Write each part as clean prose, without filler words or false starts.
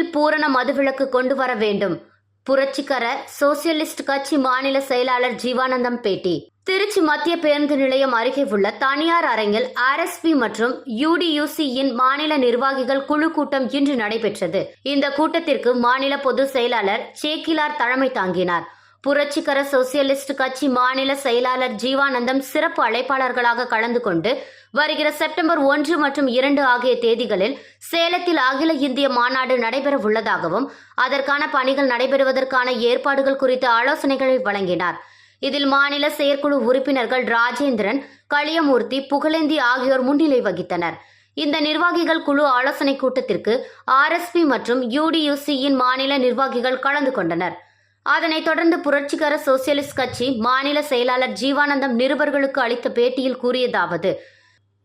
தமிழகத்தில் பூரண மதுவிலக்கு கொண்டு வர வேண்டும். புரட்சிகர சோசியலிஸ்ட் கட்சி மாநில செயலாளர் ஜீவானந்தம் பேட்டி. திருச்சி மத்திய பேருந்து நிலையம் அருகே உள்ள தனியார் அரங்கில் RSP மற்றும் UDUC-யின் மாநில நிர்வாகிகள் குழு கூட்டம் இன்று நடைபெற்றது. இந்த கூட்டத்திற்கு மாநில பொதுச் செயலாளர் சேக்கிலார் தலைமை தாங்கினார். புரட்சிகர சோசியலிஸ்ட் கட்சி மாநில செயலாளர் ஜீவானந்தம் சிறப்பு அழைப்பாளர்களாக கலந்து கொண்டு வருகிற செப்டம்பர் 1 மற்றும் 2 ஆகிய தேதிகளில் சேலத்தில் அகில இந்திய மாநாடு நடைபெற உள்ளதாகவும் அதற்கான பணிகள் நடைபெறுவதற்கான ஏற்பாடுகள் குறித்த ஆலோசனைகளை வழங்கினார். இதில் மாநில செயற்குழு உறுப்பினர்கள் ராஜேந்திரன், களியமூர்த்தி, புகழேந்தி ஆகியோர் முன்னிலை வகித்தனர். இந்த நிர்வாகிகள் குழு ஆலோசனை கூட்டத்திற்கு RSP மற்றும் UDUC-யின் மாநில நிர்வாகிகள் கலந்து கொண்டனர். அதனைத் தொடர்ந்து புரட்சிகர சோசியலிஸ்ட் கட்சி மாநில செயலாளர் ஜீவானந்தம் நிருபர்களுக்கு அளித்த பேட்டியில் கூறியதாவது: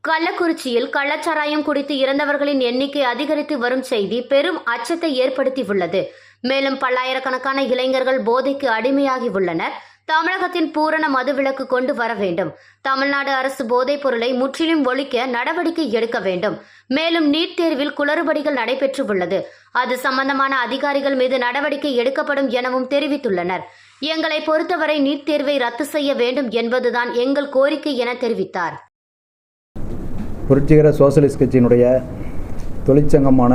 கள்ளக்குறிச்சியில் கள்ளச்சாராயம் குடித்து இறந்தவர்களின் எண்ணிக்கை அதிகரித்து வரும் செய்தி பெரும் அச்சத்தை ஏற்படுத்தியுள்ளது. மேலும் பல்லாயிரக்கணக்கான இளைஞர்கள் போதைக்கு அடிமையாகி உள்ளனர். தமிழகத்தின் பூரண மதுவிலக்கு கொண்டு வர வேண்டும். தமிழ்நாடு அரசு போதைப் பொருளை முற்றிலும் ஒழிக்க நடவடிக்கை எடுக்க வேண்டும். மேலும் நீட் தேர்வில் குளறுபடிகள் நடைபெற்று உள்ளது. அது சம்பந்தமான அதிகாரிகள் மீது நடவடிக்கை எடுக்கப்படும் எனவும் தெரிவித்துள்ளனர். எங்களை பொறுத்தவரை நீட் தேர்வை ரத்து செய்ய வேண்டும் என்பதுதான் எங்கள் கோரிக்கை என தெரிவித்தார். புரட்சிகர சோசியலிஸ்ட் கட்சியினுடைய தொழிற்சங்கமான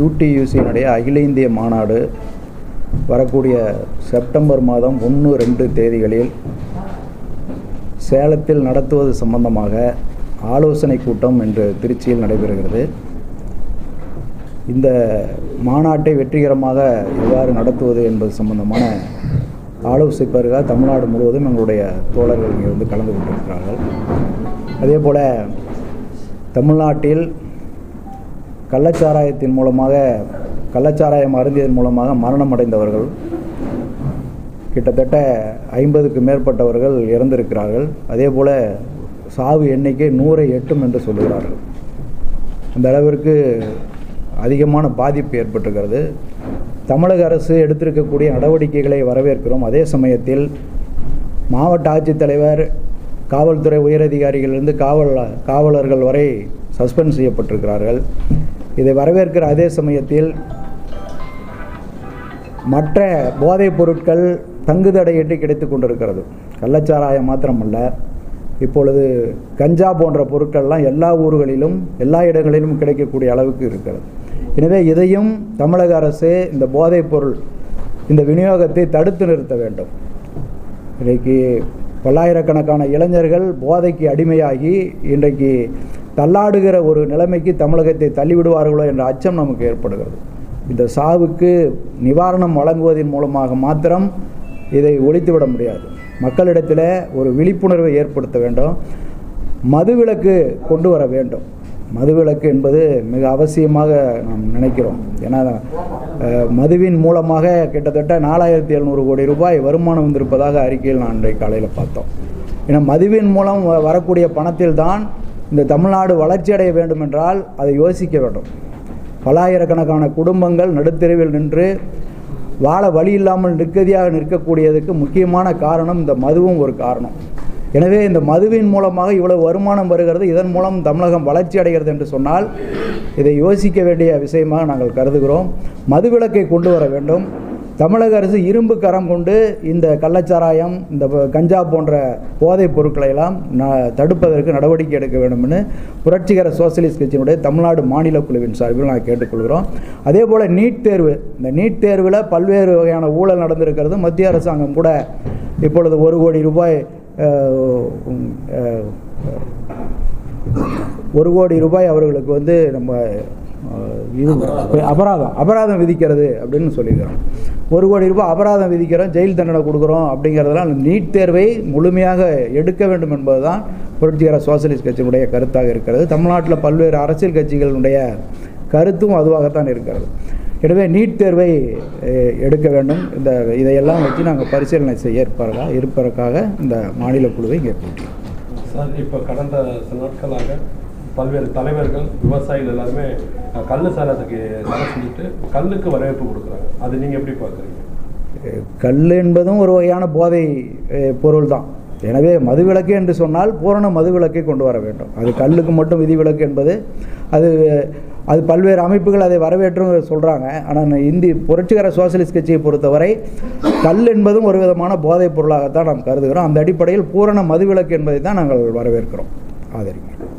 UTUC-யினுடைய அகில இந்திய மாநாடு வரக்கூடிய செப்டம்பர் மாதம் 1, 2 தேதிகளில் சேலத்தில் நடத்துவது சம்பந்தமாக ஆலோசனை கூட்டம் இன்று திருச்சியில் நடைபெறுகிறது. இந்த மாநாட்டை வெற்றிகரமாக எவ்வாறு நடத்துவது என்பது சம்பந்தமான ஆலோசிப்பதற்காக தமிழ்நாடு முழுவதும் எங்களுடைய தோழர்கள் இங்கே வந்து கலந்து கொண்டிருக்கிறார்கள். அதே போல் தமிழ்நாட்டில் கள்ளச்சாராயம் அருந்தியதன் மூலமாக மரணம் அடைந்தவர்கள் கிட்டத்தட்ட 50க்கு மேற்பட்டவர்கள் இறந்திருக்கிறார்கள். அதே போல் சாவு எண்ணிக்கை 100 எட்டும் என்று சொல்லுகிறார்கள். அந்த அளவிற்கு அதிகமான பாதிப்பு ஏற்பட்டிருக்கிறது. தமிழக அரசு எடுத்திருக்கக்கூடிய நடவடிக்கைகளை வரவேற்கிறோம். அதே சமயத்தில் மாவட்ட ஆட்சித்தலைவர், காவல்துறை உயரதிகாரிகளிலிருந்து காவலர்கள் வரை சஸ்பெண்ட் செய்யப்பட்டிருக்கிறார்கள். இதை வரவேற்கிற அதே சமயத்தில் மற்ற போதைப் பொருட்கள் தங்குதடையின்றி கிடைத்து கொண்டிருக்கிறது. கள்ளச்சாராயம் மாத்திரமல்ல, இப்பொழுது கஞ்சா போன்ற பொருட்கள்லாம் எல்லா ஊர்களிலும் எல்லா இடங்களிலும் கிடைக்கக்கூடிய அளவுக்கு இருக்கிறது. எனவே இதையும் தமிழக அரசு இந்த போதைப் பொருள் இந்த விநியோகத்தை தடுத்து நிறுத்த வேண்டும். இன்றைக்கு பல்லாயிரக்கணக்கான இளைஞர்கள் போதைக்கு அடிமையாகி இன்றைக்கு தள்ளாடுகிற ஒரு நிலைமைக்கு தமிழகத்தை தள்ளிவிடுவார்களோ என்ற அச்சம் நமக்கு ஏற்படுகிறது. இந்த சாவுக்கு நிவாரணம் வழங்குவதன் மூலமாக மாத்திரம் இதை ஒழித்துவிட முடியாது. மக்களிடத்தில் ஒரு விழிப்புணர்வை ஏற்படுத்த வேண்டும். மதுவிலக்கு கொண்டு வர வேண்டும். மதுவிலக்கு என்பது மிக அவசியமாக நாம் நினைக்கிறோம். ஏன்னா மதுவின் மூலமாக கிட்டத்தட்ட 4700 கோடி ரூபாய் வருமானம் வந்திருப்பதாக அறிக்கையில் நான் இன்றைக்கு காலையில் பார்த்தோம். ஏன்னா மதுவின் மூலம் வரக்கூடிய பணத்தில் தான் இந்த தமிழ்நாடு வளர்ச்சி அடைய வேண்டும் என்றால் அதை யோசிக்க வேண்டும். பல்லாயிரக்கணக்கான குடும்பங்கள் நடுத்தெருவில் நின்று வாழ வழி இல்லாமல் நிற்கதியாக நிற்கக்கூடியதுக்கு முக்கியமான காரணம் இந்த மதுவும் ஒரு காரணம். எனவே இந்த மதுவின் மூலமாக இவ்வளவு வருமானம் வருகிறது, இதன் மூலம் தமிழகம் வளர்ச்சி அடைகிறது என்று சொன்னால் இதை யோசிக்க வேண்டிய விஷயமாக நாங்கள் கருதுகிறோம். மதுவிலக்கை கொண்டு வர வேண்டும். தமிழக அரசு இரும்பு கரம் கொண்டு இந்த கள்ளச்சாராயம், இந்த கஞ்சா போன்ற போதைப் பொருட்களை எல்லாம் தடுப்பதற்கு நடவடிக்கை எடுக்க வேண்டும் என்று புரட்சிகர சோசியலிஸ்ட் கட்சியினுடைய தமிழ்நாடு மாநில குழுவின் சார்பில் நாங்கள் கேட்டுக்கொள்கிறோம். அதே போல் நீட் தேர்வு, இந்த நீட் தேர்வில் பல்வேறு வகையான ஊழல் நடந்திருக்கிறது. மத்திய அரசாங்கம் கூட இப்பொழுது 1 கோடி ரூபாய் 1 கோடி ரூபாய் அவர்களுக்கு வந்து நம்ம இது அபராதம் விதிக்கிறது அப்படின்னு சொல்லிக்கிறோம். 1 கோடி ரூபாய் அபராதம் விதிக்கிறோம், ஜெயில் தண்டனை கொடுக்குறோம். அப்படிங்கிறதுலாம் நீட் தேர்வை முழுமையாக எடுக்க வேண்டும் என்பதுதான் புரட்சிகர சோசியலிஸ்ட் கட்சியினுடைய கருத்தாக இருக்கிறது. தமிழ்நாட்டில் பல்வேறு அரசியல் கட்சிகளுடைய கருத்தும் அதுவாகத்தான் இருக்கிறது. எனவே நீட் தேர்வை எடுக்க வேண்டும். இதையெல்லாம் வச்சு நாங்கள் பரிசீலனை செய்ய இருப்பதற்காக இந்த மாநில குழுவை இங்கே கூட்டினோம். சார், இப்போ கடந்த சில நாட்களாக பல்வேறு தலைவர்கள், விவசாயிகள் எல்லாருமே கள்ளு சாராயத்துக்கு தடை செஞ்சுட்டு கல்லுக்கு வரவேற்பு கொடுக்குறாங்க. அது நீங்கள் எப்படி பார்க்குறீங்க? கல் என்பதும் ஒரு வகையான போதை பொருள் தான். எனவே மதுவிலக்கு என்று சொன்னால் பூரண மதுவிலக்கை கொண்டு வர வேண்டும். அது கல்லுக்கு மட்டும் விதிவிலக்கு என்பது அது அது பல்வேறு அமைப்புகள் அதை வரவேற்றும் சொல்கிறாங்க. ஆனால் இந்திய புரட்சிகர சோசியலிஸ்ட் கட்சியை பொறுத்தவரை கல் என்பதும் ஒரு விதமான போதைப் பொருளாகத்தான் நாம் கருதுகிறோம். அந்த அடிப்படையில் பூரண மதுவிலக்கு என்பதை தான் நாங்கள் வரவேற்கிறோம், ஆதரிக்கிறோம்.